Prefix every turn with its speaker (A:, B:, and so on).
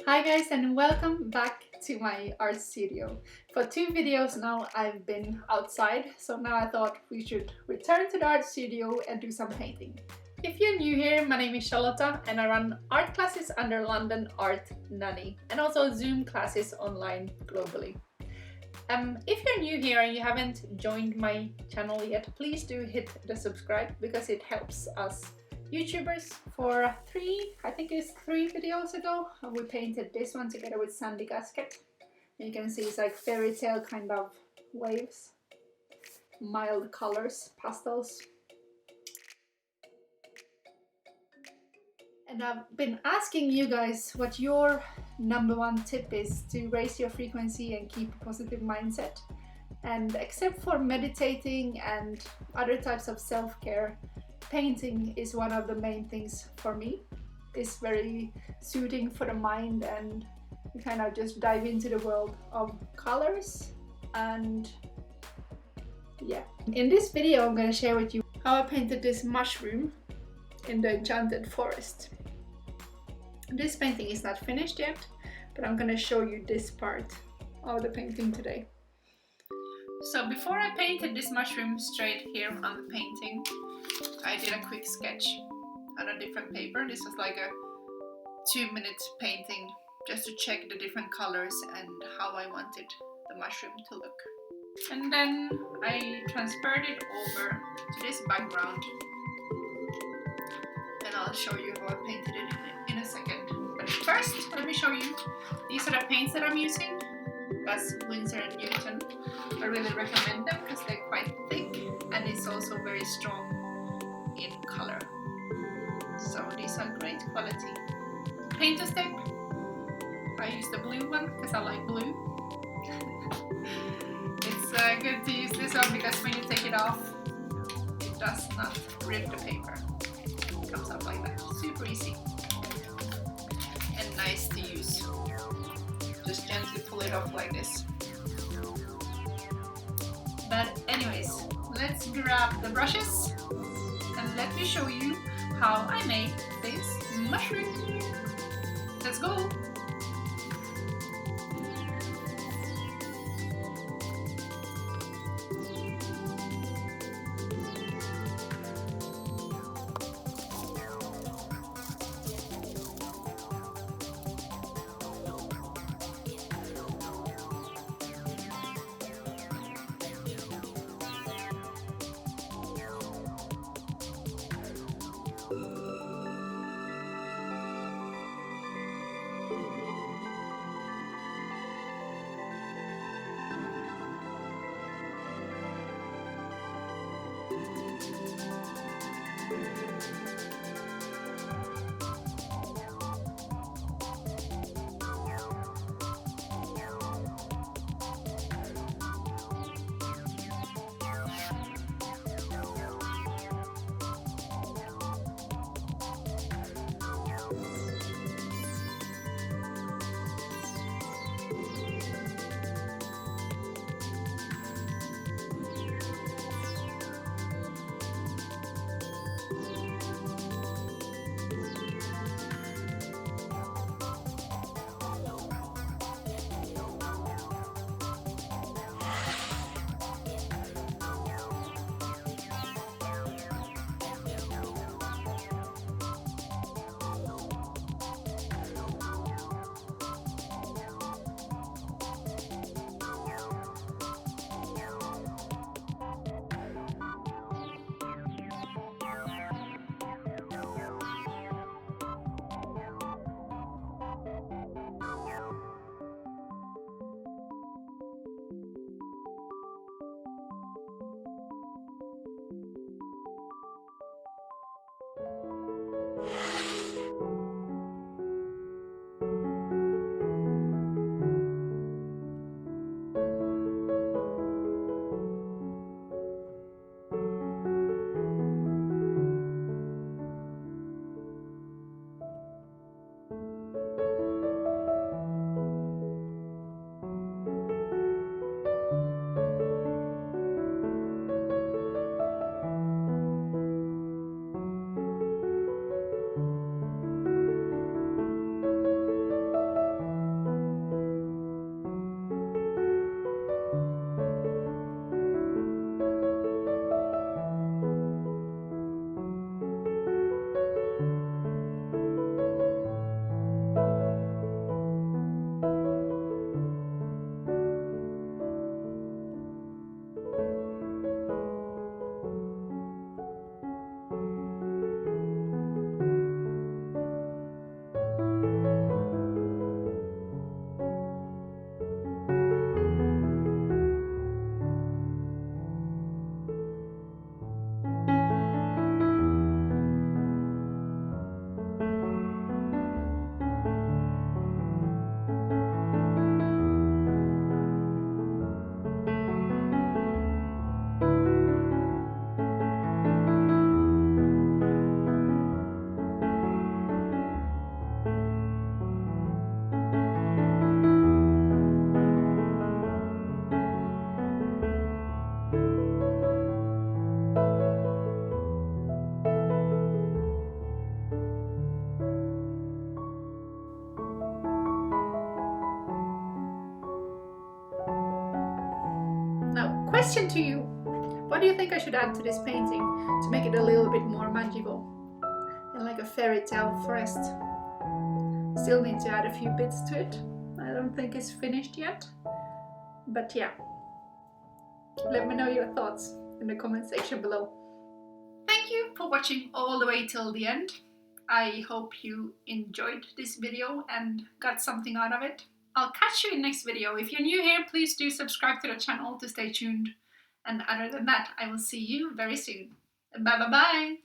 A: Hi guys, and welcome back to my art studio. For 2 videos now I've been outside, so now I thought we should return to the art studio and do some painting. If you're new here, my name is Charlotta and I run art classes under London Art Nanny and also Zoom classes online globally. If you're new here and you haven't joined my channel yet, please do hit the subscribe because it helps us YouTubers. For I think it's 3 videos ago, we painted this one together with Sandy Gasket. And you can see it's like fairy tale kind of waves, mild colors, pastels. And I've been asking you guys what your #1 tip is to raise your frequency and keep a positive mindset. And except for meditating and other types of self-care, painting is one of the main things for me. It's very soothing for the mind and you kind of just dive into the world of colors. And yeah, in this video I'm going to share with you how I painted this mushroom in the enchanted forest. This painting is not finished yet, but I'm going to show you this part of the painting today. So before I painted this mushroom straight here on the painting, I did a quick sketch on a different paper. This was like a 2-minute painting just to check the different colors and how I wanted the mushroom to look. And then I transferred it over to this background and I'll show you how I painted it in a second. But first, let me show you. These are the paints that I'm using. That's Winsor & Newton. I really recommend them because they're quite thick and it's also very strong in color. So these are great quality. Painter step. I use the blue one because I like blue. It's good to use this one because when you take it off, it does not rip the paper. It comes out like that. Super easy and nice to use. Just gently pull it off like this. But anyways, let's grab the brushes and let me show you how I made this mushroom. Let's go! Question to you. What do you think I should add to this painting to make it a little bit more magical and like a fairy tale forest? Still need to add a few bits to it. I don't think it's finished yet. But yeah, let me know your thoughts in the comment section below. Thank you for watching all the way till the end. I hope you enjoyed this video and got something out of it. I'll catch you in next video. If you're new here, please do subscribe to the channel to stay tuned. And other than that, I will see you very soon. Bye bye bye!